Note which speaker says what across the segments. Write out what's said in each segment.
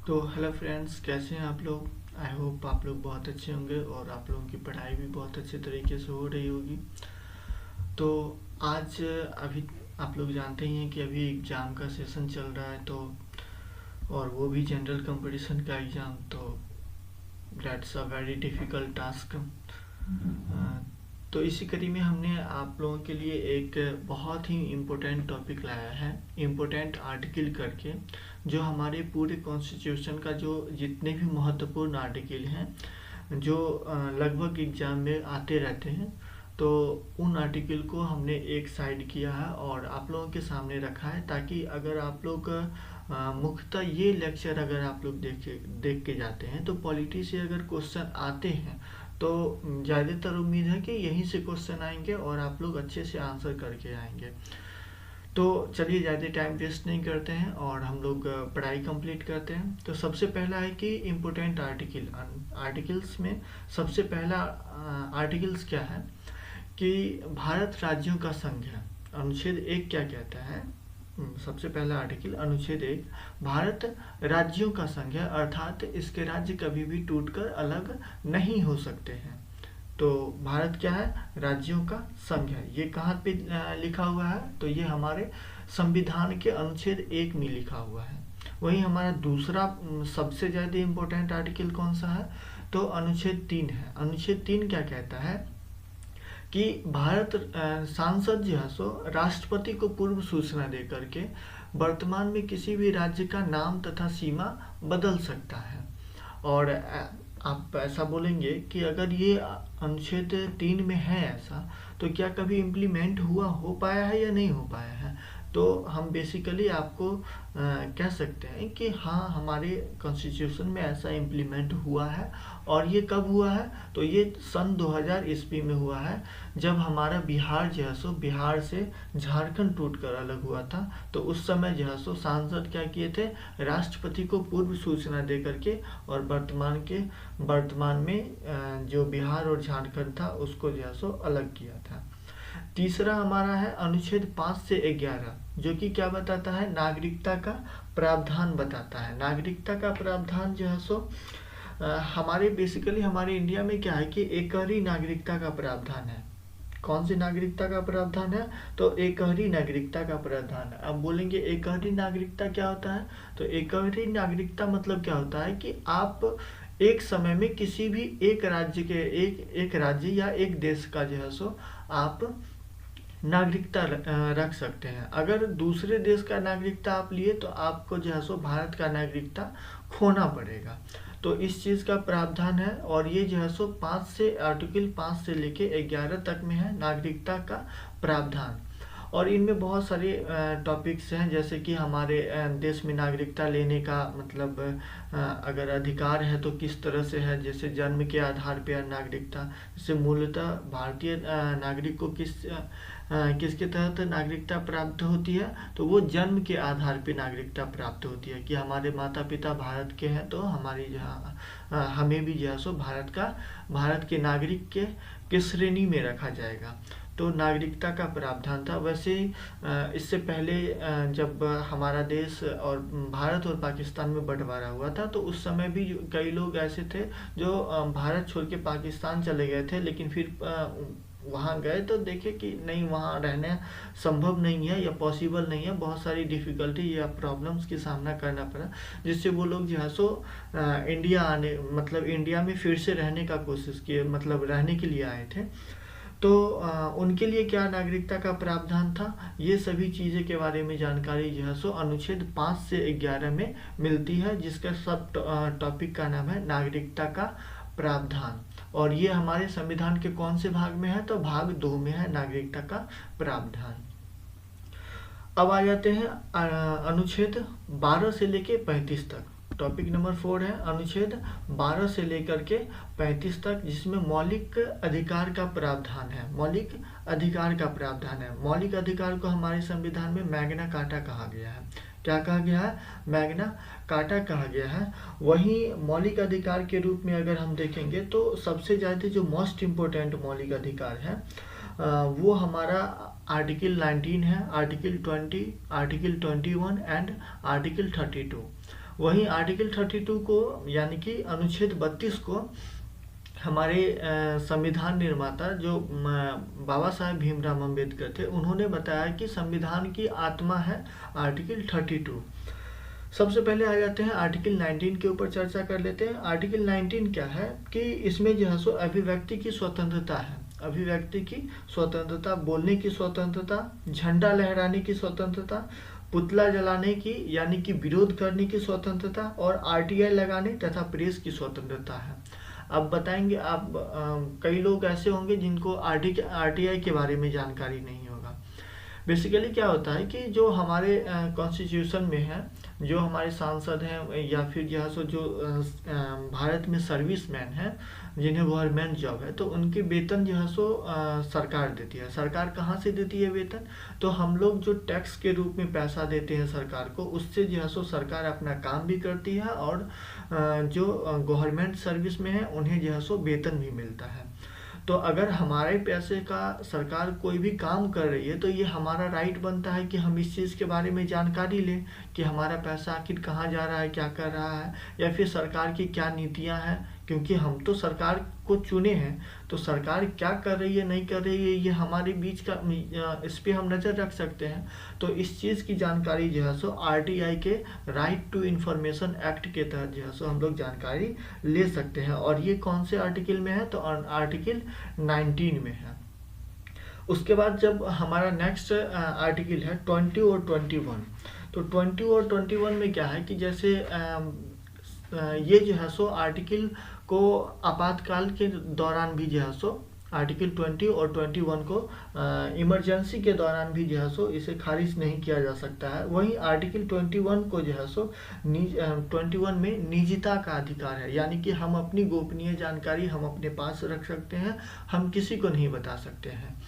Speaker 1: तो hello friends, कैसे हैं आप लोग। आई होप आप लोग बहुत अच्छे होंगे और आप लोगों की पढ़ाई भी बहुत अच्छे तरीके से हो रही होगी। तो आज अभी आप लोग जानते ही हैं कि अभी एग्ज़ाम का सेशन चल रहा है, तो और वो भी जनरल कंपटीशन का एग्ज़ाम। तो that's a very difficult task. तो इसी कड़ी में हमने आप लोगों के लिए एक बहुत ही इम्पोर्टेंट टॉपिक लाया है, इम्पोर्टेंट आर्टिकल करके, जो हमारे पूरे कॉन्स्टिट्यूशन का जो जितने भी महत्वपूर्ण आर्टिकल हैं जो लगभग एग्जाम में आते रहते हैं, तो उन आर्टिकल को हमने एक साइड किया है और आप लोगों के सामने रखा है, ताकि अगर आप लोग मुख्यतः ये लेक्चर अगर आप लोग देख के जाते हैं तो पॉलिटी से अगर क्वेश्चन आते हैं तो ज़्यादातर उम्मीद है कि यहीं से क्वेश्चन आएंगे और आप लोग अच्छे से आंसर करके आएंगे। तो चलिए ज़्यादा टाइम वेस्ट नहीं करते हैं और हम लोग पढ़ाई कंप्लीट करते हैं। तो सबसे पहला है कि इम्पोर्टेंट आर्टिकल्स में सबसे पहला आर्टिकल्स क्या है कि भारत राज्यों का संघ है। अनुच्छेद 1 क्या कहता है। सबसे पहला आर्टिकल अनुच्छेद 1, भारत राज्यों का संघ है, अर्थात इसके राज्य कभी भी टूटकर अलग नहीं हो सकते हैं। तो भारत क्या है, राज्यों का संघ है। ये कहाँ पे लिखा हुआ है, तो ये हमारे संविधान के अनुच्छेद 1 में लिखा हुआ है। वही हमारा दूसरा सबसे ज़्यादा इम्पोर्टेंट आर्टिकल कौन सा है, तो अनुच्छेद 3 है। अनुच्छेद 3 क्या कहता है कि भारत सांसद जो है सो राष्ट्रपति को पूर्व सूचना दे करके वर्तमान में किसी भी राज्य का नाम तथा सीमा बदल सकता है। और आप ऐसा बोलेंगे कि अगर ये अनुच्छेद 3 में है ऐसा, तो क्या कभी इम्प्लीमेंट हो पाया है या नहीं हो पाया है। तो हम बेसिकली आपको कह सकते हैं कि हाँ, हमारे कॉन्स्टिट्यूशन में ऐसा इम्प्लीमेंट हुआ है। और ये कब हुआ है, तो ये सन 2000 ईस्वी में हुआ है, जब हमारा बिहार जो है सो बिहार से झारखंड टूटकर अलग हुआ था। तो उस समय जो है सो सांसद क्या किए थे, राष्ट्रपति को पूर्व सूचना दे करके और वर्तमान में जो बिहार और झारखंड था उसको जो है सो अलग किया था। तीसरा हमारा है अनुच्छेद 5 से 11, जो कि क्या बताता है, नागरिकता का प्रावधान बताता है। नागरिकता का प्रावधान जो है सो हमारे बेसिकली हमारे इंडिया में क्या है कि एकहरी नागरिकता का प्रावधान है। कौन सी नागरिकता का प्रावधान है, तो एकहरी नागरिकता का प्रावधान है। अब बोलेंगे एकहरी नागरिकता क्या होता है, तो एकहरी नागरिकता मतलब क्या होता है कि आप एक समय में किसी भी एक राज्य के एक राज्य या एक देश का जो है सो आप नागरिकता रख सकते हैं। अगर दूसरे देश का नागरिकता आप लिए तो आपको जो है सो भारत का नागरिकता खोना पड़ेगा। तो इस चीज़ का प्रावधान है और ये जो है सो आर्टिकल 5 से लेके 11 तक में है नागरिकता का प्रावधान। और इनमें बहुत सारे टॉपिक्स हैं, जैसे कि हमारे देश में नागरिकता लेने का मतलब अगर अधिकार है तो किस तरह से है। जैसे जन्म के आधार पर नागरिकता, जैसे मूलतः भारतीय नागरिक को किसके तहत नागरिकता प्राप्त होती है, तो वो जन्म के आधार पर नागरिकता प्राप्त होती है कि हमारे माता पिता भारत के हैं, तो हमारी जहाँ हमें भी जो है सो भारत के नागरिक के श्रेणी में रखा जाएगा। तो नागरिकता का प्रावधान था। वैसे इससे पहले जब हमारा देश और भारत और पाकिस्तान में बंटवारा हुआ था, तो उस समय भी कई लोग ऐसे थे जो भारत छोड़ के पाकिस्तान चले गए थे, लेकिन फिर वहाँ गए तो देखे कि नहीं, वहाँ रहना संभव नहीं है या पॉसिबल नहीं है। बहुत सारी डिफ़िकल्टी या प्रॉब्लम्स की सामना करना पड़ा, जिससे वो लोग जो है सो इंडिया में फिर से रहने का कोशिश किए, मतलब रहने के लिए आए थे। तो उनके लिए क्या नागरिकता का प्रावधान था, ये सभी चीज़ें के बारे में जानकारी जो है सो अनुच्छेद 5 से 11 में मिलती है, जिसका सब टॉपिक का नाम है नागरिकता का प्रावधान। और ये हमारे संविधान के कौन से भाग में है, तो भाग 2 में है नागरिकता का प्रावधान। अब आ जाते हैं अनुच्छेद 12 से लेके 35 तक। टॉपिक नंबर 4 है अनुच्छेद 12 से लेकर के 35 तक, जिसमें मौलिक अधिकार का प्रावधान है। मौलिक अधिकार का प्रावधान है। मौलिक अधिकार को हमारे संविधान में मैग्ना कार्टा कहा गया है। क्या कहा गया है, मैग्ना कार्टा कहा गया है। वहीं मौलिक अधिकार के रूप में अगर हम देखेंगे तो सबसे ज़्यादा जो मोस्ट इम्पोर्टेंट मौलिक अधिकार है वो हमारा आर्टिकल 19 है, आर्टिकल 20, आर्टिकल 21 एंड आर्टिकल 32। वहीं आर्टिकल 32 को यानी कि अनुच्छेद 32 को हमारे संविधान निर्माता जो बाबा साहेब भीमराव अम्बेडकर थे, उन्होंने बताया कि संविधान की आत्मा है आर्टिकल 32। सबसे पहले आ जाते हैं आर्टिकल 19 के ऊपर चर्चा कर लेते हैं। आर्टिकल 19 क्या है कि इसमें जो है सो अभिव्यक्ति की स्वतंत्रता है, अभिव्यक्ति की स्वतंत्रता, बोलने की स्वतंत्रता, झंडा लहराने की स्वतंत्रता, पुतला जलाने की यानी कि विरोध करने की स्वतंत्रता और आरटीआई लगाने तथा प्रेस की स्वतंत्रता है। अब बताएंगे आप, कई लोग ऐसे होंगे जिनको आरटीआई के बारे में जानकारी नहीं होगा। बेसिकली क्या होता है कि जो हमारे कॉन्स्टिट्यूशन में है, जो हमारे सांसद हैं या फिर जो है जो भारत में सर्विसमैन हैं जिन्हें गवर्नमेंट जॉब है, तो उनके वेतन जो है सो सरकार देती है। सरकार कहाँ से देती है वेतन? तो हम लोग जो टैक्स के रूप में पैसा देते हैं सरकार को, उससे जो है सो सरकार अपना काम भी करती है और जो गवर्नमेंट सर्विस में है उन्हें जो है सो वेतन भी मिलता है। तो अगर हमारे पैसे का सरकार कोई भी काम कर रही है तो ये हमारा राइट बनता है कि हम इस चीज़ के बारे में जानकारी लें कि हमारा पैसा आखिर कहाँ जा रहा है, क्या कर रहा है, या फिर सरकार की क्या नीतियाँ हैं, क्योंकि हम तो सरकार को चुने हैं। तो सरकार क्या कर रही है, नहीं कर रही है, ये हमारे बीच का, इस पे हम नज़र रख सकते हैं। तो इस चीज़ की जानकारी जो है सो आरटीआई के राइट टू इंफॉर्मेशन एक्ट के तहत जो है सो हम लोग जानकारी ले सकते हैं। और ये कौन से आर्टिकल में है? तो आर्टिकल 19 में है। उसके बाद जब हमारा नेक्स्ट आर्टिकल है 20 और 21, तो 20 और 21 में क्या है कि जैसे ये जो है सो आर्टिकल को आपातकाल के दौरान भी जो है सो आर्टिकल 20 और 21 को इमरजेंसी के दौरान भी जो है सो इसे खारिज नहीं किया जा सकता है। वहीं आर्टिकल 21 को जो है सो 21 में निजता का अधिकार है, यानी कि हम अपनी गोपनीय जानकारी हम अपने पास रख सकते हैं, हम किसी को नहीं बता सकते हैं।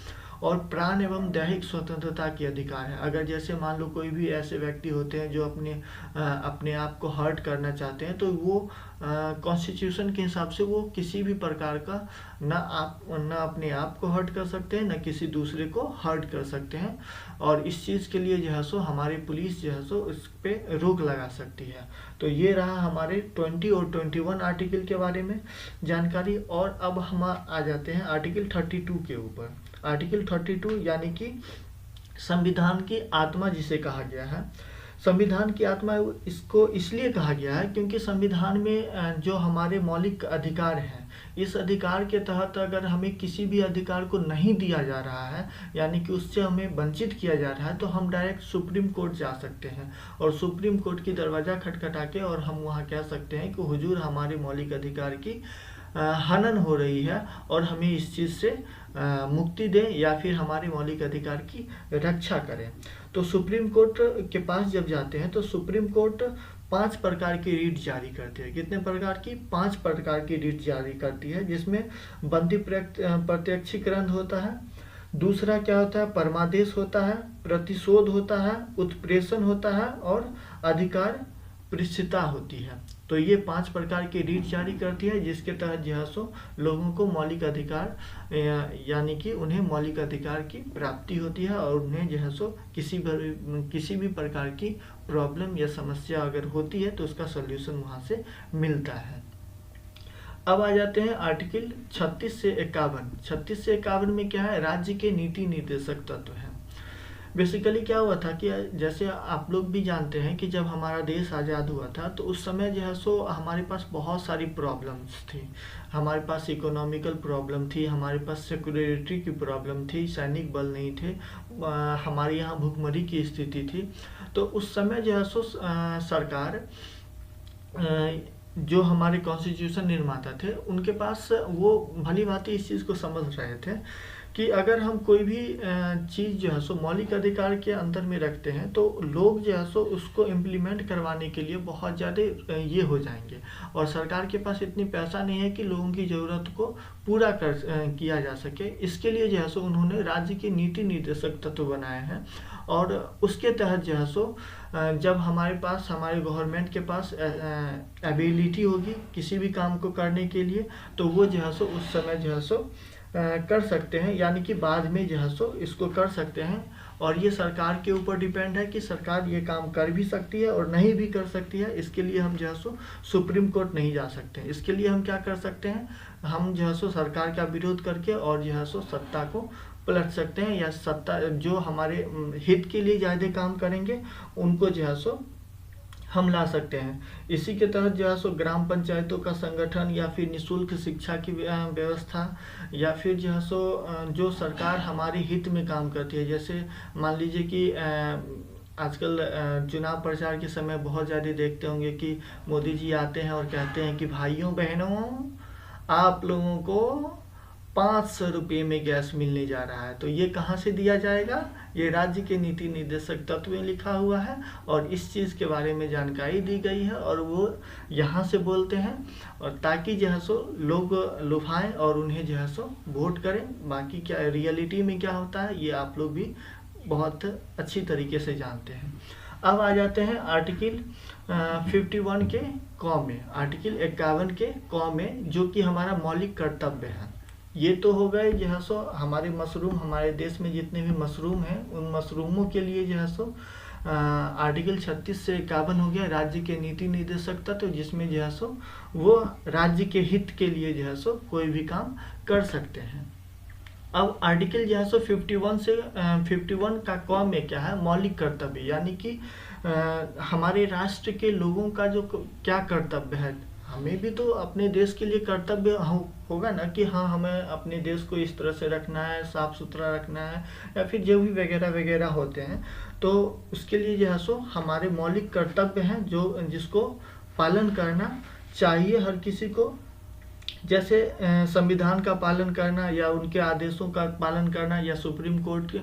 Speaker 1: और प्राण एवं दैहिक स्वतंत्रता के अधिकार है। अगर जैसे मान लो कोई भी ऐसे व्यक्ति होते हैं जो अपने आप को हर्ट करना चाहते हैं, तो वो कॉन्स्टिट्यूशन के हिसाब से वो किसी भी प्रकार का ना अपने आप को हर्ट कर सकते हैं, ना किसी दूसरे को हर्ट कर सकते हैं। और इस चीज़ के लिए जो है सो हमारी पुलिस जो है सो इस पे रोक लगा सकती है। तो ये रहा हमारे 20 और 21 आर्टिकल के बारे में जानकारी। और अब हम आ जाते हैं आर्टिकल 32 के ऊपर। आर्टिकल 32 यानी कि संविधान की आत्मा जिसे कहा गया है। संविधान की आत्मा इसको इसलिए कहा गया है क्योंकि संविधान में जो हमारे मौलिक अधिकार हैं, इस अधिकार के तहत अगर हमें किसी भी अधिकार को नहीं दिया जा रहा है, यानी कि उससे हमें वंचित किया जा रहा है, तो हम डायरेक्ट सुप्रीम कोर्ट जा सकते हैं और सुप्रीम कोर्ट की दरवाज़ा खटखटा के और हम वहाँ कह सकते हैं कि हुजूर हमारे मौलिक अधिकार की हनन हो रही है और हमें इस चीज़ से मुक्ति दें या फिर हमारे मौलिक अधिकार की रक्षा करें। तो सुप्रीम कोर्ट के पास जब जाते हैं तो सुप्रीम कोर्ट 5 प्रकार की रीट जारी करती है। कितने प्रकार की? 5 प्रकार की रीट जारी करती है, जिसमें बंदी प्रत्यक्षीकरण होता है, दूसरा क्या होता है, परमादेश होता है, प्रतिशोध होता है, उत्प्रेषण होता है और अधिकार पृष्ठता होती है। तो ये 5 प्रकार की रीट जारी करती है, जिसके तहत जो है सो लोगों को मौलिक अधिकार यानी कि उन्हें मौलिक अधिकार की प्राप्ति होती है और उन्हें जो है सो किसी भी प्रकार की प्रॉब्लम या समस्या अगर होती है तो उसका सॉल्यूशन वहाँ से मिलता है। अब आ जाते हैं आर्टिकल 36 से 51। 36 से 51 में क्या है? राज्य के नीति निर्देशक तत्व है। बेसिकली क्या हुआ था कि जैसे आप लोग भी जानते हैं कि जब हमारा देश आज़ाद हुआ था तो उस समय जो है सो हमारे पास बहुत सारी प्रॉब्लम्स थी। हमारे पास इकोनॉमिकल प्रॉब्लम थी, हमारे पास सिक्योरिटी की प्रॉब्लम थी, सैनिक बल नहीं थे, हमारे यहाँ भूखमरी की स्थिति थी। तो उस समय जो है सो सरकार जो हमारे कॉन्स्टिट्यूशन निर्माता थे उनके पास वो भली भांति इस चीज़ को समझ रहे थे कि अगर हम कोई भी चीज़ जो है सो मौलिक अधिकार के अंदर में रखते हैं तो लोग जो है सो उसको इम्प्लीमेंट करवाने के लिए बहुत ज़्यादा ये हो जाएंगे और सरकार के पास इतनी पैसा नहीं है कि लोगों की ज़रूरत को पूरा किया जा सके। इसके लिए जो है सो उन्होंने राज्य के नीति निर्देशक तत्व बनाए हैं और उसके तहत जो है सो जब हमारे पास हमारे गवर्नमेंट के पास एबिलिटी होगी किसी भी काम को करने के लिए तो वो जो है सो उस समय जो है सो कर सकते हैं, यानी कि बाद में जो है सो इसको कर सकते हैं और ये सरकार के ऊपर डिपेंड है कि सरकार ये काम कर भी सकती है और नहीं भी कर सकती है। इसके लिए हम जो है सो सुप्रीम कोर्ट नहीं जा सकते। इसके लिए हम क्या कर सकते हैं, हम जो है सो सरकार का विरोध करके और जो है सो सत्ता को पलट सकते हैं, या सत्ता जो हमारे हित के लिए ज़्यादा काम करेंगे उनको जो है सो हम ला सकते हैं। इसी के तहत जो है सो ग्राम पंचायतों का संगठन, या फिर निःशुल्क शिक्षा की व्यवस्था, या फिर जो है सो जो सरकार हमारे हित में काम करती है। जैसे मान लीजिए कि आजकल चुनाव प्रचार के समय बहुत ज़्यादा देखते होंगे कि मोदी जी आते हैं और कहते हैं कि भाइयों बहनों आप लोगों को 500 रुपये में गैस मिलने जा रहा है। तो ये कहाँ से दिया जाएगा, ये राज्य के नीति निर्देशक तत्व में लिखा हुआ है और इस चीज़ के बारे में जानकारी दी गई है और वो यहाँ से बोलते हैं, और ताकि जो है सो लोग लुभाएं और उन्हें जो है सो वोट करें। बाकी क्या रियलिटी में क्या होता है ये आप लोग भी बहुत अच्छी तरीके से जानते हैं। अब आ जाते हैं आर्टिकल 51 के क में, आर्टिकल 51 के क में, जो कि हमारा मौलिक कर्तव्य है। ये तो हो गए जो है सो हमारे मशरूम, हमारे देश में जितने भी मशरूम हैं उन मशरूमों के लिए जो है सो आर्टिकल 36 से 51 हो गया राज्य के नीति निर्देशक तत्व, जिसमें जो है सो वो राज्य के हित के लिए जो है सो कोई भी काम कर सकते हैं। अब आर्टिकल जो है सो 51 से 51 का क में क्या है, मौलिक कर्तव्य, यानी कि हमारे राष्ट्र के लोगों का जो क्या कर्तव्य है। हमें भी तो अपने देश के लिए कर्तव्य होगा ना कि हाँ हमें अपने देश को इस तरह से रखना है, साफ सुथरा रखना है, या फिर जो भी वगैरह वगैरह होते हैं। तो उसके लिए जो है सो हमारे मौलिक कर्तव्य हैं जो जिसको पालन करना चाहिए हर किसी को। जैसे संविधान का पालन करना, या उनके आदेशों का पालन करना, या सुप्रीम कोर्ट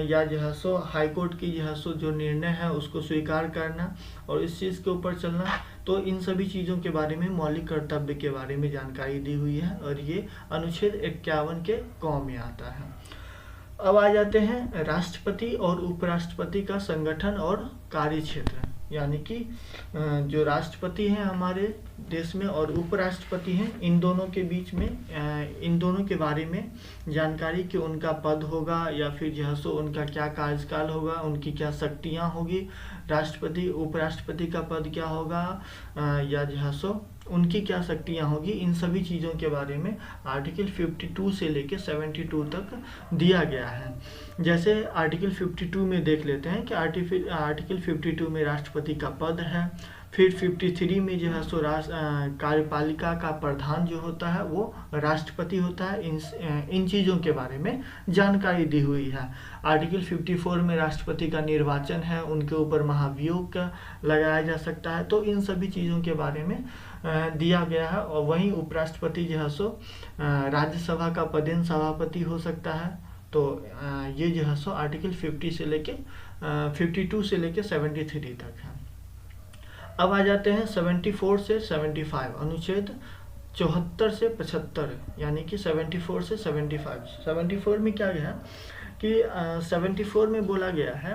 Speaker 1: या जो है सो हाई कोर्ट की जो है सो जो निर्णय है उसको स्वीकार करना और इस चीज़ के ऊपर चलना। तो इन सभी चीज़ों के बारे में मौलिक कर्तव्य के बारे में जानकारी दी हुई है और ये अनुच्छेद 51 के क में आता है। अब आ जाते हैं राष्ट्रपति और उपराष्ट्रपति का संगठन और कार्यक्षेत्र, यानी कि जो राष्ट्रपति हैं हमारे देश में और उपराष्ट्रपति हैं, इन दोनों के बीच में इन दोनों के बारे में जानकारी कि उनका पद होगा या फिर जो है सो उनका क्या कार्यकाल होगा, उनकी क्या शक्तियाँ होगी, राष्ट्रपति उपराष्ट्रपति का पद क्या होगा, या जो है सो उनकी क्या शक्तियाँ होगी। इन सभी चीज़ों के बारे में आर्टिकल 52 से लेके 72 तक दिया गया है। जैसे आर्टिकल 52 में देख लेते हैं कि आर्टिकल 52 में राष्ट्रपति का पद है। फिर 53 में जो है सो कार्यपालिका का प्रधान जो होता है वो राष्ट्रपति होता है। इन चीज़ों के बारे में जानकारी दी हुई है। आर्टिकल 54 में राष्ट्रपति का निर्वाचन है, उनके ऊपर महाभियोग लगाया जा सकता है। तो इन सभी चीज़ों के बारे में दिया गया है। और वहीं उपराष्ट्रपति जो है सो राज्यसभा का पदेन सभापति हो सकता है। तो ये जो है सो आर्टिकल 52 से लेके 73 तक है। अब आ जाते हैं 74 से 75, अनुच्छेद 74 से 75, यानी कि 74 से 75। 74 में क्या गया कि 74 में बोला गया है,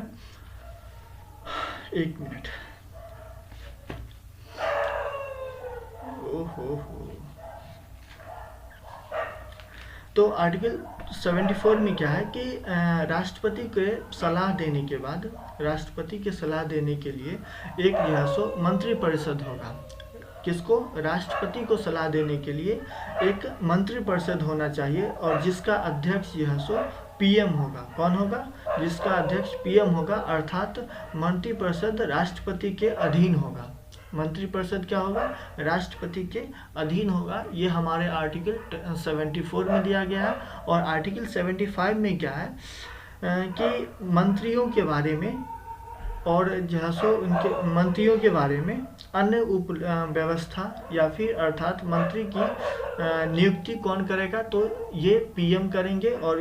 Speaker 1: एक मिनट, ओहो, तो आर्टिकल 74 में क्या है कि राष्ट्रपति के सलाह देने के बाद, राष्ट्रपति के सलाह देने के लिए एक जो है सो मंत्रिपरिषद होगा। किसको? राष्ट्रपति को सलाह देने के लिए एक मंत्रिपरिषद होना चाहिए और जिसका अध्यक्ष जो है सो पीएम होगा। कौन होगा? जिसका अध्यक्ष पीएम होगा, अर्थात मंत्रिपरिषद राष्ट्रपति के अधीन होगा। मंत्रिपरिषद क्या होगा? राष्ट्रपति के अधीन होगा। ये हमारे आर्टिकल 74 में दिया गया है। और आर्टिकल 75 में क्या है कि मंत्रियों के बारे में और जो है सो उनके मंत्रियों के बारे में अन्य उप व्यवस्था या फिर अर्थात मंत्री की नियुक्ति कौन करेगा? तो ये पीएम करेंगे। और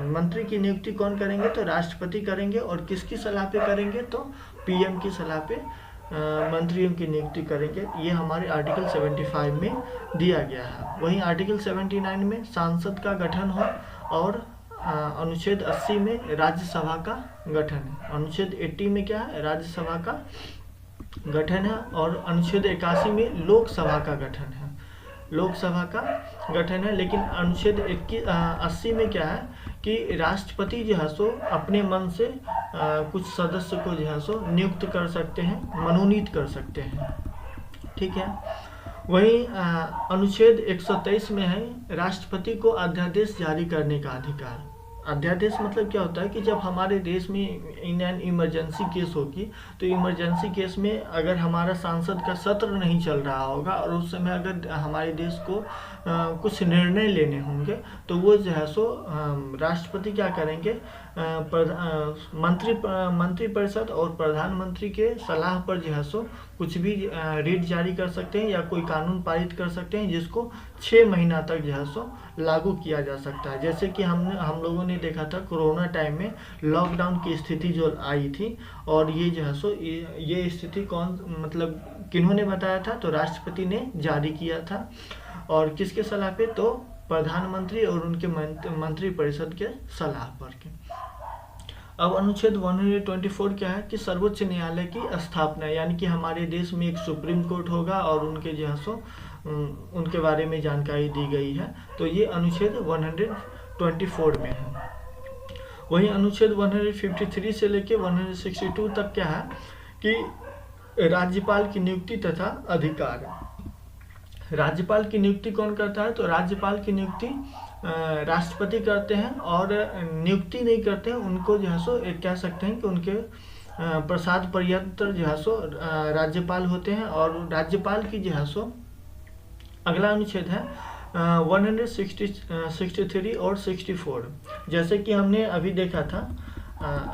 Speaker 1: मंत्री की नियुक्ति कौन करेंगे? तो राष्ट्रपति करेंगे। और किसकी सलाह पे करेंगे? तो पीएम की सलाह पे मंत्रियों की नियुक्ति करेंगे। ये हमारे आर्टिकल 75 में दिया गया है। वहीं आर्टिकल 79 में सांसद का गठन हो और अनुच्छेद 80 में राज्यसभा का गठन है। अनुच्छेद 80 में क्या है? राज्यसभा का गठन है। और अनुच्छेद 81 में लोकसभा का गठन है। लोकसभा का गठन है। लेकिन अनुच्छेद 80 में क्या है कि राष्ट्रपति जो है सो अपने मन से कुछ सदस्य को जो है सो नियुक्त कर सकते हैं, मनोनीत कर सकते हैं। ठीक है। वहीं अनुच्छेद 123 में है राष्ट्रपति को अध्यादेश जारी करने का अधिकार। अध्यादेश मतलब क्या होता है कि जब हमारे देश में इन एन इमरजेंसी केस होगी, तो इमरजेंसी केस में अगर हमारा सांसद का सत्र नहीं चल रहा होगा और उस समय अगर हमारे देश को कुछ निर्णय लेने होंगे, तो वो जो है सो राष्ट्रपति क्या करेंगे, मंत्री परिषद और प्रधानमंत्री के सलाह पर जो है सो कुछ भी रीट जारी कर सकते हैं या कोई कानून पारित कर सकते हैं, जिसको 6 महीना तक जो है सो लागू किया जा सकता है। जैसे कि हम लोगों ने देखा था कोरोना टाइम में लॉकडाउन की स्थिति जो आई थी, और ये जो है सो ये स्थिति मतलब किन्होंने बताया था, तो राष्ट्रपति ने जारी किया था। और किसके सलाह पे, तो प्रधानमंत्री और उनके मंत्री परिषद के सलाह पर के। अब अनुच्छेद 124 क्या है कि सर्वोच्च न्यायालय की स्थापना, यानी कि हमारे देश में एक सुप्रीम कोर्ट होगा और उनके जो है सो उनके बारे में जानकारी दी गई है। तो ये अनुच्छेद 124 में है। वहीं अनुच्छेद 153 से लेके 162 तक क्या है कि राज्यपाल की नियुक्ति तथा अधिकार। राज्यपाल की नियुक्ति कौन करता है, तो राज्यपाल की नियुक्ति राष्ट्रपति करते हैं, और नियुक्ति नहीं करते हैं उनको जो है सो एक कह सकते हैं कि उनके प्रसाद पर्यंतर जो है सो राज्यपाल होते हैं। और राज्यपाल की जो है सो अगला अनुच्छेद है 163 और 64। जैसे कि हमने अभी देखा था,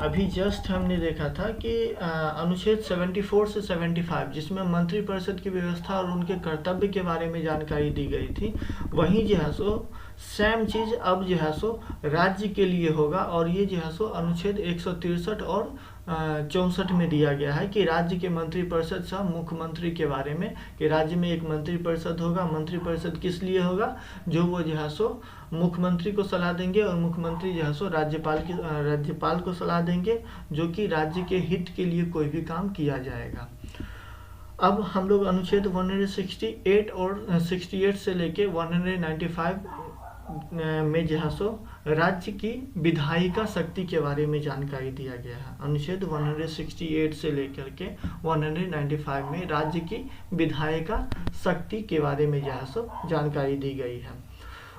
Speaker 1: अभी जस्ट हमने देखा था कि अनुच्छेद 74 से 75 जिसमें मंत्रिपरिषद की व्यवस्था और उनके कर्तव्य के बारे में जानकारी दी गई थी, वहीं जो है सो सेम चीज़ अब जो है सो राज्य के लिए होगा। और ये जो है सो अनुच्छेद 163 और 64 में दिया गया है कि राज्य के मंत्रिपरिषद सह मुख्यमंत्री के बारे में, कि राज्य में एक मंत्रिपरिषद होगा। मंत्रिपरिषद किस लिए होगा, जो वो जो है सो मुख्यमंत्री को सलाह देंगे, और मुख्यमंत्री जो है सो राज्यपाल को सलाह देंगे, जो कि राज्य के हित के लिए कोई भी काम किया जाएगा। अब हम लोग अनुच्छेद 168 और 68 से लेके 195 में जो है सो राज्य की विधायिका शक्ति के बारे में जानकारी दिया गया है। अनुच्छेद 168 से लेकर के 195 में राज्य की विधायिका शक्ति के बारे में जो है सो जानकारी दी गई है।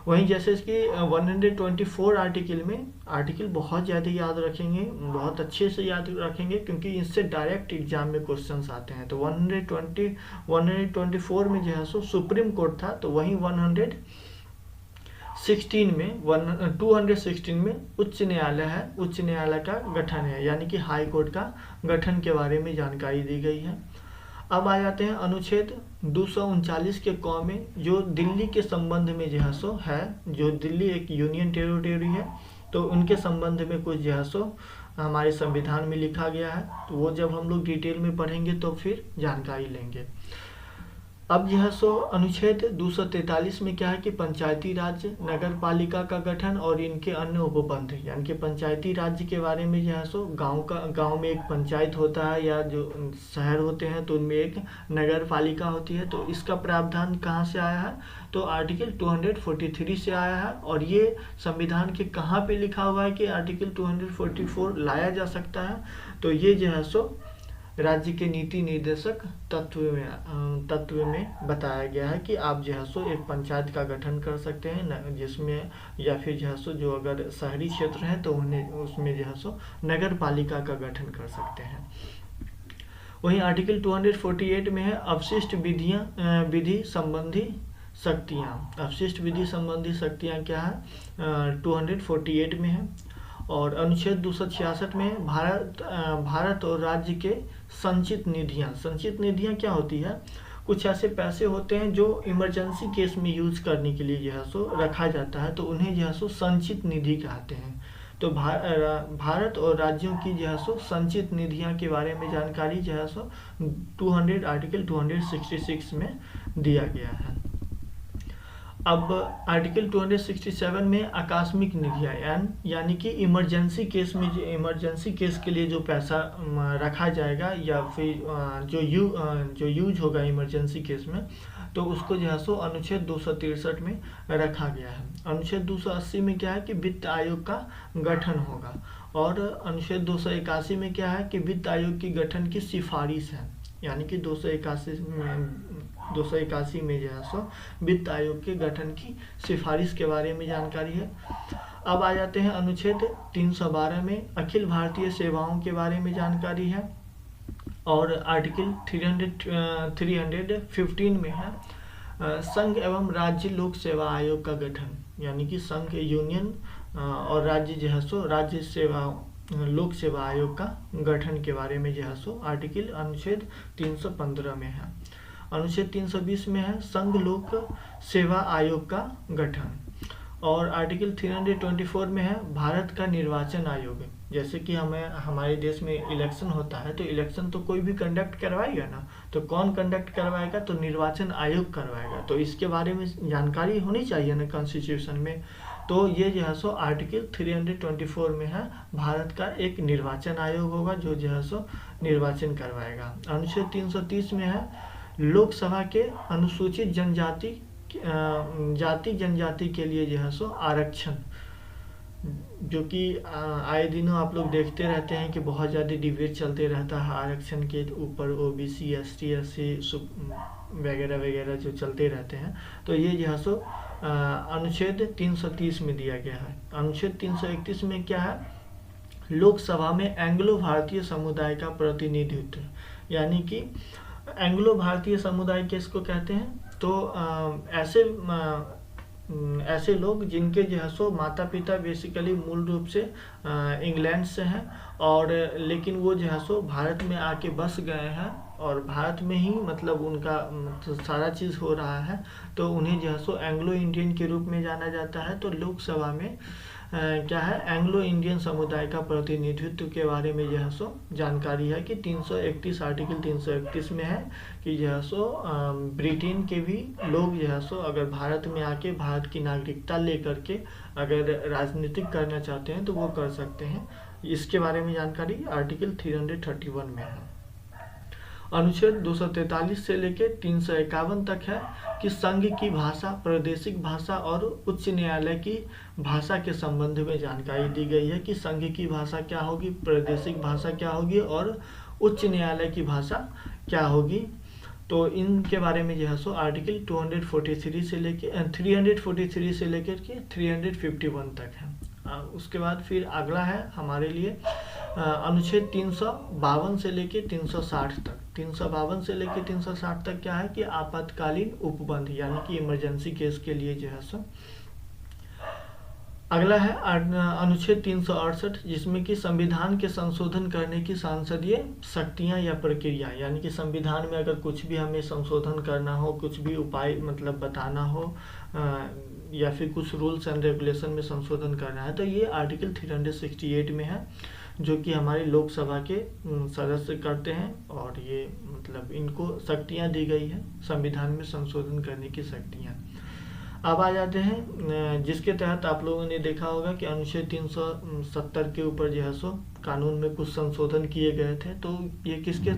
Speaker 1: वहीं जैसे कि 124 आर्टिकल बहुत ज़्यादा याद रखेंगे, बहुत अच्छे से याद रखेंगे, क्योंकि इससे डायरेक्ट एग्जाम में क्वेश्चंस आते हैं। तो 124 में जो है सो सुप्रीम कोर्ट था, तो वहीं 216 में उच्च न्यायालय है, उच्च न्यायालय का गठन है, यानी कि हाई कोर्ट का गठन के बारे में जानकारी दी गई है। अब आ जाते हैं अनुच्छेद 239 के क में, जो दिल्ली के संबंध में जो है सो है, जो दिल्ली एक यूनियन टेरिटरी है, तो उनके संबंध में कुछ जो है सो हमारे संविधान में लिखा गया है। तो वो जब हम लोग डिटेल में पढ़ेंगे तो फिर जानकारी लेंगे। अब जो है सो अनुच्छेद 243 में क्या है कि पंचायती राज, नगर पालिका का गठन और इनके अन्य उपबंध, यानी कि पंचायती राज्य के बारे में जो है सो गांव में एक पंचायत होता है, या जो शहर होते हैं तो उनमें एक नगर पालिका होती है। तो इसका प्रावधान कहाँ से आया है, तो आर्टिकल 243 से आया है। और ये संविधान के कहाँ पे लिखा हुआ है कि आर्टिकल 244 लाया जा सकता है, तो ये जो है सो राज्य के नीति निर्देशक तत्व में बताया गया है कि आप जो है सो एक पंचायत का गठन कर सकते हैं, जिसमें या फिर जो है सो जो अगर शहरी क्षेत्र है तो उन्हें उसमें जो है सो नगर पालिका का गठन कर सकते हैं। वहीं आर्टिकल 248 में है अवशिष्ट विधि संबंधी शक्तियाँ। अवशिष्ट विधि संबंधी शक्तियाँ क्या है, 248 में है। और अनुच्छेद 266 में भारत और राज्य के संचित निधियाँ क्या होती है, कुछ ऐसे पैसे होते हैं जो इमरजेंसी केस में यूज करने के लिए जो है सो रखा जाता है, तो उन्हें जो है सो संचित निधि कहते हैं। तो भारत और राज्यों की जो है सो संचित निधियाँ के बारे में जानकारी जो है सो आर्टिकल 266 में दिया गया है। अब आर्टिकल 267 में आकस्मिक निधियान यानी कि इमरजेंसी केस में इमरजेंसी केस के लिए जो पैसा रखा जाएगा या फिर जो यूज होगा इमरजेंसी केस में, तो उसको जो है सो अनुच्छेद 263 में रखा गया है। अनुच्छेद 280 में क्या है कि वित्त आयोग का गठन होगा, और अनुच्छेद 281 में क्या है कि वित्त आयोग की गठन की सिफारिश है, यानी कि 281 में जो है सो वित्त आयोग के गठन की सिफारिश के बारे में जानकारी है। अब आ जाते हैं अनुच्छेद 312 में अखिल भारतीय सेवाओं के बारे में जानकारी है, और आर्टिकल 315 में है संघ एवं राज्य लोक सेवा आयोग का गठन, यानी कि संघ यूनियन और राज्य जो है सो राज्य सेवा लोक सेवा आयोग का गठन के बारे में जो है सो आर्टिकल अनुच्छेद 315 में है। अनुच्छेद 320 में है संघ लोक सेवा आयोग का गठन, और आर्टिकल 324 में है भारत का निर्वाचन आयोग। जैसे कि हमारे देश में इलेक्शन होता है, तो इलेक्शन तो कोई भी कंडक्ट करवाएगा ना, तो कौन कंडक्ट करवाएगा, तो निर्वाचन आयोग करवाएगा। तो इसके बारे में जानकारी होनी चाहिए ना कॉन्स्टिट्यूशन में। तो ये जो है सो आर्टिकल 324 में है भारत का एक निर्वाचन आयोग होगा जो है सो निर्वाचन करवाएगा। अनुच्छेद 330 में है लोकसभा के अनुसूचित जाति जनजाति के लिए जो है सो आरक्षण, जो कि आए दिनों आप लोग देखते रहते हैं कि बहुत ज़्यादा डिबेट चलते रहता है आरक्षण के ऊपर, ओबीसी एसटी एससी वगैरह वगैरह जो चलते रहते हैं। तो ये जो है सो अनुच्छेद 330 में दिया गया है। अनुच्छेद 331 में क्या है, लोकसभा में एंग्लो भारतीय समुदाय का प्रतिनिधित्व, यानी कि एंग्लो भारतीय समुदाय किसको कहते हैं, तो ऐसे लोग जिनके जो है सो माता पिता बेसिकली मूल रूप से इंग्लैंड से हैं, और लेकिन वो जो है सो भारत में आके बस गए हैं और भारत में ही मतलब उनका सारा चीज़ हो रहा है, तो उन्हें जो है सो एंग्लो इंडियन के रूप में जाना जाता है। तो लोकसभा में क्या है, एंग्लो इंडियन समुदाय का प्रतिनिधित्व के बारे में जो है सो जानकारी है कि 331 आर्टिकल 331 में है कि जो है सो ब्रिटेन के भी लोग जो है सो अगर भारत में आके भारत की नागरिकता लेकर के अगर राजनीतिक करना चाहते हैं तो वो कर सकते हैं। इसके बारे में जानकारी आर्टिकल 331 में है। अनुच्छेद 243 से लेकर 351 तक है कि संघ की भाषा, प्रादेशिक भाषा और उच्च न्यायालय की भाषा के संबंध में जानकारी दी गई है कि संघ की भाषा क्या होगी, प्रादेशिक भाषा क्या होगी और उच्च न्यायालय की भाषा क्या होगी। तो इनके बारे में जो है सो आर्टिकल 243 से लेकर 343 से लेकर के 351 तक है। उसके बाद फिर अगला है हमारे लिए अनुच्छेद 352 से लेके 360 तक। 352 से लेके 360 तक क्या है कि आपातकालीन उपबंध, यानी कि इमरजेंसी केस के लिए जो है सो। अगला है अनुच्छेद 368, जिसमें कि संविधान के संशोधन करने की सांसदीय शक्तियां या प्रक्रिया, यानी कि संविधान में अगर कुछ भी हमें संशोधन करना हो, कुछ भी उपाय मतलब बताना हो या फिर कुछ रूल्स एंड रेगुलेशन में संशोधन करना है, तो ये आर्टिकल 368 में है, जो कि हमारी लोकसभा के सदस्य करते हैं, और ये मतलब इनको शक्तियां दी गई है संविधान में संशोधन करने की शक्तियां। अब आ जाते हैं जिसके तहत आप लोगों ने देखा होगा कि अनुच्छेद 370 के ऊपर जो है सो कानून में कुछ संशोधन किए गए थे। तो ये किसके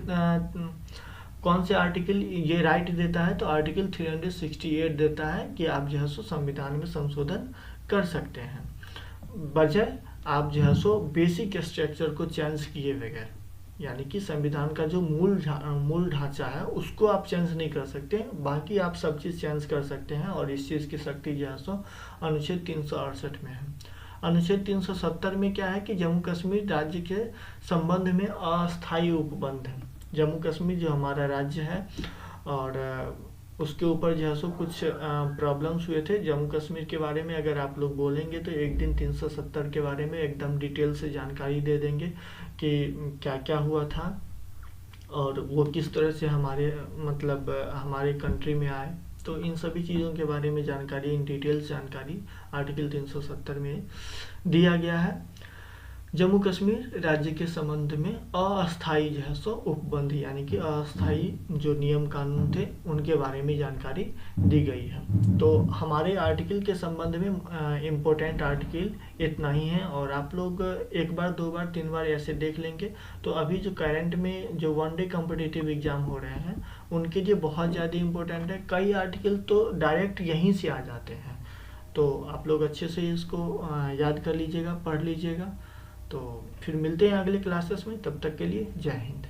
Speaker 1: कौन से आर्टिकल ये राइट देता है, तो आर्टिकल 368 देता है कि आप जो है सो संविधान में संशोधन कर सकते हैं, बजाय आप जो है सो बेसिक स्ट्रक्चर को चेंज किए बगैर, यानी कि संविधान का जो मूल ढांचा है उसको आप चेंज नहीं कर सकते, बाकी आप सब चीज़ चेंज कर सकते हैं, और इस चीज़ की शक्ति जो है सो अनुच्छेद 368 में है। अनुच्छेद 370 में क्या है कि जम्मू कश्मीर राज्य के संबंध में अस्थायी उपबंध है। जम्मू कश्मीर जो हमारा राज्य है और उसके ऊपर जो है सो कुछ प्रॉब्लम्स हुए थे। जम्मू कश्मीर के बारे में अगर आप लोग बोलेंगे तो एक दिन 370 के बारे में एकदम डिटेल से जानकारी दे देंगे कि क्या क्या हुआ था और वो किस तरह से हमारे कंट्री में आए। तो इन सभी चीज़ों के बारे में जानकारी, इन डिटेल्स जानकारी आर्टिकल 370 में दिया गया है। जम्मू कश्मीर राज्य के संबंध में अस्थायी जो है सो उपबंध यानी कि अस्थायी जो नियम कानून थे उनके बारे में जानकारी दी गई है। तो हमारे आर्टिकल के संबंध में इम्पोर्टेंट आर्टिकल इतना ही है, और आप लोग एक बार, दो बार, तीन बार ऐसे देख लेंगे तो अभी जो करंट में जो वनडे कॉम्पिटिटिव एग्जाम हो रहे हैं उनके लिए बहुत ज़्यादा इम्पोर्टेंट है। कई आर्टिकल तो डायरेक्ट यहीं से आ जाते हैं, तो आप लोग अच्छे से इसको याद कर लीजिएगा, पढ़ लीजिएगा। तो फिर मिलते हैं अगले क्लासेस में, तब तक के लिए जय हिंद।